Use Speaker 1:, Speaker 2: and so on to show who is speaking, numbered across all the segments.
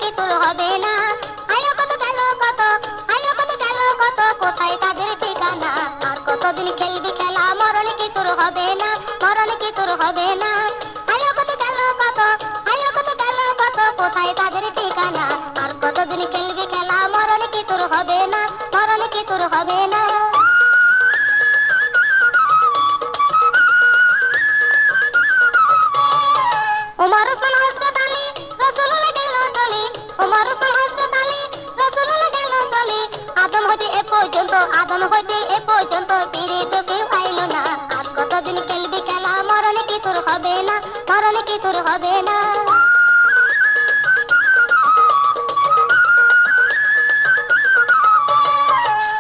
Speaker 1: কি তোর হবে না। আইলো কত গেল কত, আইলো কত গেল কত, কোথায় তাদের ঠিকানা। আর কতদিন খেলবি খেলা, মরণ কি তোর হবে না, মরণ কি তোর হবে না। আইলো কত গেল কত, আইলো কত গেল কত, কোথায় তাদের ঠিকানা। আর কতদিন খেলবি খেলা, মরণ কি তোর হবে না, মরণ কি তোর হবে না। ওমর ওসমান হযরত আলী রাসূলুল্লাহ গেল চলে, ওমর ওসমান হযরত আলী রাসূলুল্লাহ গেল চলে। আদম হইতে এ পর্যন্ত, আদম হইতে এ পর্যন্ত ফিরে তো কেউ আইলো না। আর কতদিন খেলবি খেলা, মরণ কি তোর হবে না, মরণ কি তোর হবে না।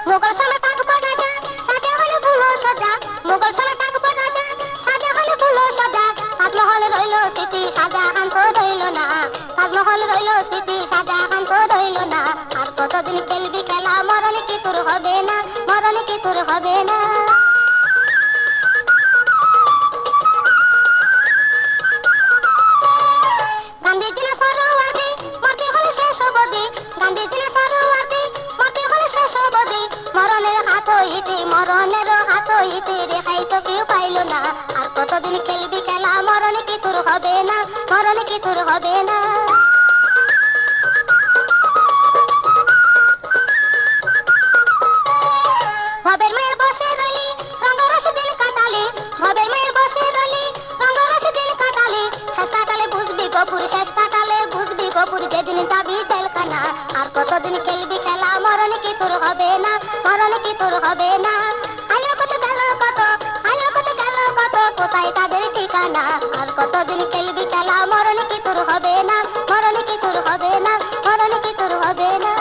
Speaker 1: মোগল সম্রাট আকবর রাজা সাজা হলো ফুল সজা, মোগল সম্রাট আকবর রাজা সাজা হলো ফুল সজা। তাজমহল রইল স্মৃতি, শাহজাহান তো রইল না, তাজমহল রইল স্মৃতি, শাহজাহান তো রইল না। আর কতদিন খেলবি খেলা, মরণ কি তোর হবে না, মরণ কি তোর হবে না। গান্ধীজি না সরোয়ার্দী মরতে হলে শেষ অবধি, গান্ধীজি না সরোয়ার্দী মরতে হলে শেষ অবধি। মরণের হাত হইতে, মরণের হাত হইতে রেহাই তো কেউ পাইল না। আর কতদিন খেলবি খেলা, মরণ কি তোর হবে না, মরণ কি তোর হবে না। ভবের মেয়ের বসে রইলি রঙ্গরস দিন কাটালি, ভবের মেয়ের বসে রইলি রঙ্গরস দিন কাটালি। শেষ কাটালে বুঝবি গপুর, শেষ কাটালে বুঝবি গপুর, যেদিন যাবি জেলখানা। আর কতদিন খেলবি খেলা, মরণ কি তোর হবে না, মরণ কি তোর হবে না। আইলো কত গেল কত, আইলো কত গেল কত, কোথায় তাদের ঠিকানা। আর কতদিন খেলবি খেলা, মরণ কি তোর হবে না, মরণ কি তোর হবে না, মরণ কি তোর হবে না।